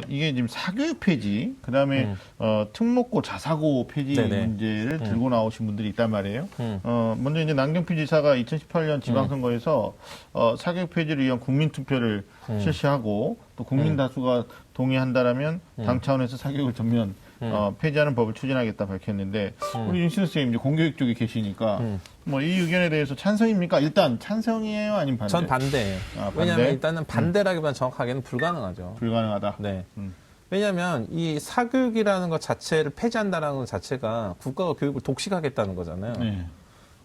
이게 지금 사교육 폐지, 그다음에 특목고 자사고 폐지 네네. 문제를 들고 나오신 분들이 있단 말이에요. 먼저 이제 남경필 지사가 2018년 지방선거에서 사교육 폐지를 위한 국민투표를 실시하고 또 국민 다수가 동의한다라면 당 차원에서 사교육을 전면 폐지하는 법을 추진하겠다 밝혔는데 우리 윤신호 선생님 이제 공교육 쪽에 계시니까 뭐 이 의견에 대해서 찬성입니까? 일단 찬성이에요, 아니면 반대? 전 반대예요. 반대? 왜냐하면 일단은 반대라기보다는 정확하게는 불가능하죠. 불가능하다. 네. 왜냐하면 이 사교육이라는 것 자체를 폐지한다라는 것 자체가 국가가 교육을 독식하겠다는 거잖아요. 네.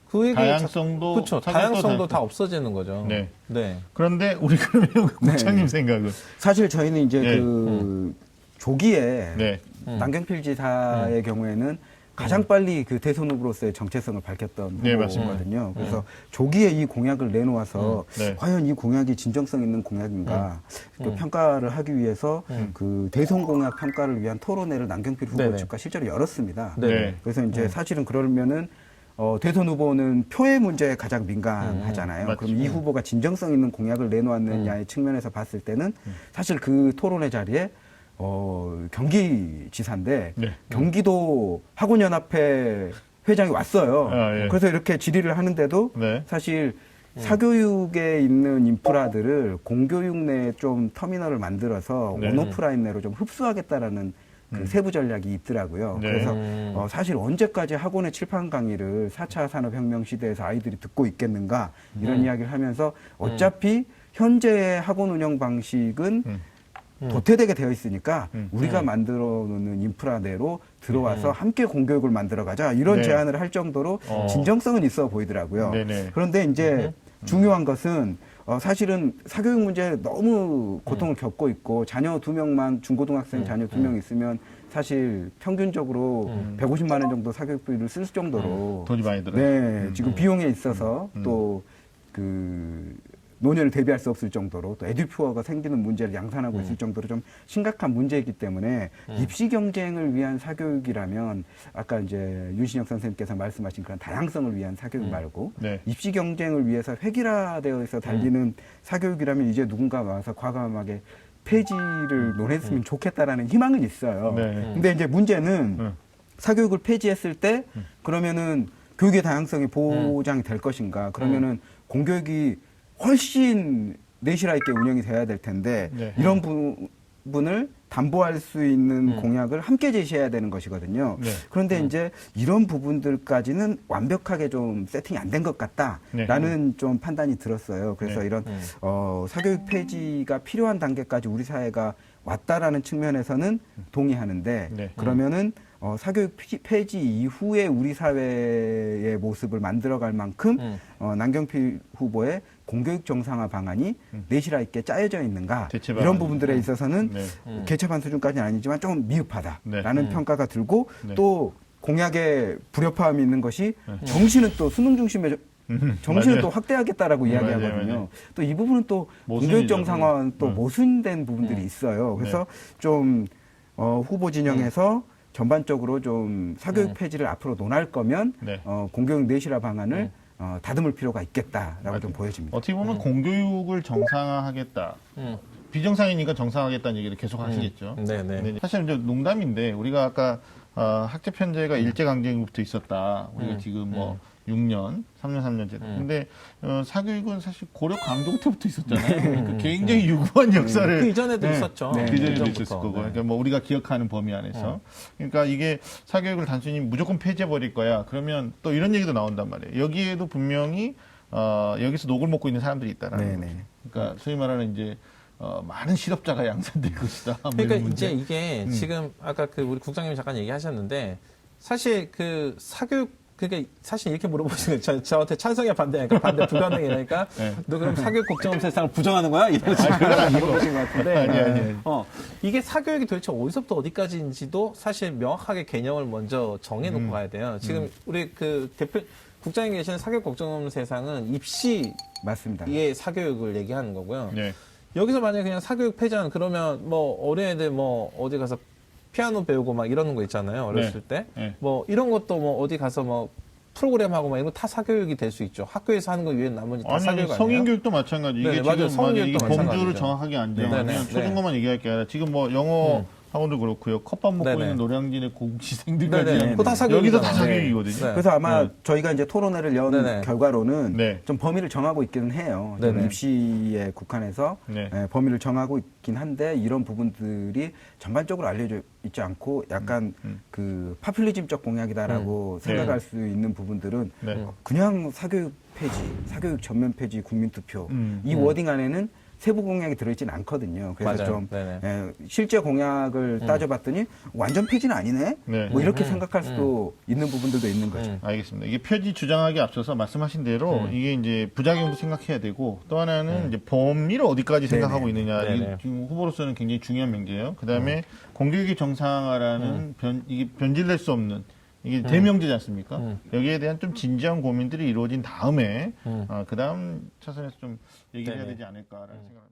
그 얘기 다양성도 그렇죠. 다양성도 다 없어지는 거죠. 네. 네. 그런데 우리 그러면 국장님 생각은 사실 저희는 이제 네. 그 조기에 네. 남경필 지사의 경우에는 가장 빨리 그 대선 후보로서의 정체성을 밝혔던 네, 후보거든요. 그래서 조기에 이 공약을 내놓아서 네. 과연 이 공약이 진정성 있는 공약인가 그 평가를 하기 위해서 그 대선 공약 평가를 위한 토론회를 남경필 후보 네네. 측과 실제로 열었습니다. 네. 그래서 이제 사실은 그러면은 대선 후보는 표의 문제에 가장 민감하잖아요. 맞죠. 그럼 이 후보가 진정성 있는 공약을 내놓았느냐의 측면에서 봤을 때는 사실 그 토론회 자리에 경기지사인데 네. 경기도 학원연합회 회장이 왔어요. 아, 예. 그래서 이렇게 질의를 하는데도 네. 사실 사교육에 있는 인프라들을 공교육 내에 좀 터미널을 만들어서 네. 온오프라인 내로 좀 흡수하겠다라는 그 세부 전략이 있더라고요. 네. 그래서 사실 언제까지 학원의 칠판 강의를 4차 산업혁명 시대에서 아이들이 듣고 있겠는가 이런 이야기를 하면서 어차피 현재의 학원 운영 방식은 도태되게 되어 있으니까 우리가 만들어 놓는 인프라대로 들어와서 함께 공교육을 만들어 가자 이런 네. 제안을 할 정도로 진정성은 있어 보이더라고요. 네네. 그런데 이제 중요한 것은 사실은 사교육 문제에 너무 고통을 겪고 있고 자녀 2명만 중고등학생 자녀 2명 있으면 사실 평균적으로 150만 원 정도 사교육비를 쓸 정도로 돈이 많이 들어요. 네, 지금 비용에 있어서 또 그 노년을 대비할 수 없을 정도로 또 에듀푸어가 생기는 문제를 양산하고 있을 정도로 좀 심각한 문제이기 때문에 입시 경쟁을 위한 사교육이라면 아까 이제 윤신혁 선생님께서 말씀하신 그런 다양성을 위한 사교육 말고 네. 입시 경쟁을 위해서 획일화되어 있어 달리는 사교육이라면 이제 누군가 와서 과감하게 폐지를 논했으면 좋겠다라는 희망은 있어요. 네. 근데 이제 문제는 사교육을 폐지했을 때 그러면은 교육의 다양성이 보장이 될 것인가? 그러면은 공교육이 훨씬 내실화 있게 운영이 돼야 될 텐데 네. 이런 부분을 담보할 수 있는 공약을 함께 제시해야 되는 것이거든요. 네. 그런데 이제 이런 부분들까지는 완벽하게 좀 세팅이 안 된 것 같다라는 좀 판단이 들었어요. 그래서 네. 이런 사교육 폐지가 필요한 단계까지 우리 사회가 왔다라는 측면에서는 동의하는데 네. 그러면은 사교육 폐지 이후에 우리 사회의 모습을 만들어갈 만큼 남경필 후보의 공교육 정상화 방안이 내실화 있게 짜여져 있는가 대체 이런 방안이. 부분들에 있어서는 네. 개첩한 수준까지는 아니지만 좀 미흡하다라는 네. 평가가 들고 네. 또 공약에 불협화음이 있는 것이 정시는 또 수능 중심의 정시는 맞아요. 또 확대하겠다라고 이야기하거든요. 맞아요. 또 이 부분은 또 모순이죠. 공교육 정상화는 또 모순된 부분들이 있어요. 그래서 좀 후보 진영에서 전반적으로 좀 사교육 폐지를 앞으로 논할 거면 네. 공교육 내실화 방안을 다듬을 필요가 있겠다라고 좀 보여집니다. 어떻게 보면 공교육을 정상화하겠다. 비정상이니까 정상화하겠다는 얘기를 계속 하시겠죠. 네네. 근데 사실 이제 농담인데 우리가 아까 학제 편제가 일제강점기부터 있었다. 우리가 지금 뭐 6년, 3년, 3년째. 근데 사교육은 사실 고려 강조 때부터 있었잖아요. 그러니까 굉장히 유구한 역사를 그 이전에도 있었죠. 그 이전에도 이전부터. 있었을 거고. 네. 그러니까 뭐 우리가 기억하는 범위 안에서. 그러니까 이게 사교육을 단순히 무조건 폐지해버릴 거야. 그러면 또 이런 얘기도 나온단 말이에요. 여기에도 분명히 여기서 녹을 먹고 있는 사람들이 있다라는 거죠. 그러니까 소위 말하는 이제 많은 실업자가 양산될 것이다. 뭐 그러니까 이런 문제. 이제 이게 지금 아까 그 우리 국장님이 잠깐 얘기하셨는데 사실 그 사교육 그러니까 사실 이렇게 물어보시는 거예요. 저한테 찬성이야 반대니까 반대 불가능이니까 네. 너 그럼 사교육 국정원 세상을 부정하는 거야? 이런 식으로 물어보신 것 같은데 아니. 이게 사교육이 도대체 어디서부터 어디까지인지도 사실 명확하게 개념을 먼저 정해놓고 가야 돼요. 지금 우리 그 대표 국장님 계시는 사교육 국정원 세상은 입시의 맞습니다. 사교육을 얘기하는 거고요. 네. 여기서 만약에 그냥 사교육 폐지하는 그러면 뭐 어린애들 뭐 어디 가서 피아노 배우고 막 이러는 거 있잖아요. 어렸을 때. 네. 뭐 이런 것도 뭐 어디 가서 뭐 프로그램하고 막 이런 거 다 사교육이 될 수 있죠. 학교에서 하는 거 외에 나머지 다 아니, 사교육 아니에요? 성인교육도 마찬가지. 이게 네네, 지금 맞아요. 성인교육도 이게 범주를 마찬가지죠. 정확하게 안 정하면 네네, 네. 초중고만 얘기할 게 아니라 지금 뭐 영어 학원도 그렇고요. 컵밥 먹고 네네. 있는 노량진의 고시생들까지 네네. 그거 다 여기도 다 사교육이잖아요. 사교육이거든요. 네. 그래서 아마 네. 저희가 이제 토론회를 연 네네. 결과로는 네. 좀 범위를 정하고 있기는 해요. 네네. 입시에 국한해서 네. 범위를 정하고 있긴 한데 이런 부분들이 전반적으로 알려져 있지 않고 약간 그 파퓰리즘적 공약이다라고 생각할 수 있는 부분들은 네. 그냥 사교육 폐지, 사교육 전면 폐지, 국민투표 이 음. 워딩 안에는 세부 공약이 들어있지는 않거든요. 그래서 맞아요. 좀 네네. 실제 공약을 따져봤더니 완전 폐지는 아니네. 네. 뭐 이렇게 생각할 수도 있는 부분들도 있는 거죠. 알겠습니다. 이게 폐지 주장하기 앞서서 말씀하신 대로 이게 이제 부작용도 생각해야 되고 또 하나는 이제 범위를 어디까지 생각하고 있느냐. 이게 네네. 지금 후보로서는 굉장히 중요한 명제예요. 그 다음에 공교육의 정상화라는 이게 변질될 수 없는 이게 대명제지 않습니까? 여기에 대한 좀 진지한 고민들이 이루어진 다음에 그 다음 차선에서 좀 얘기를 해야 네네. 되지 않을까라는 생각합니다.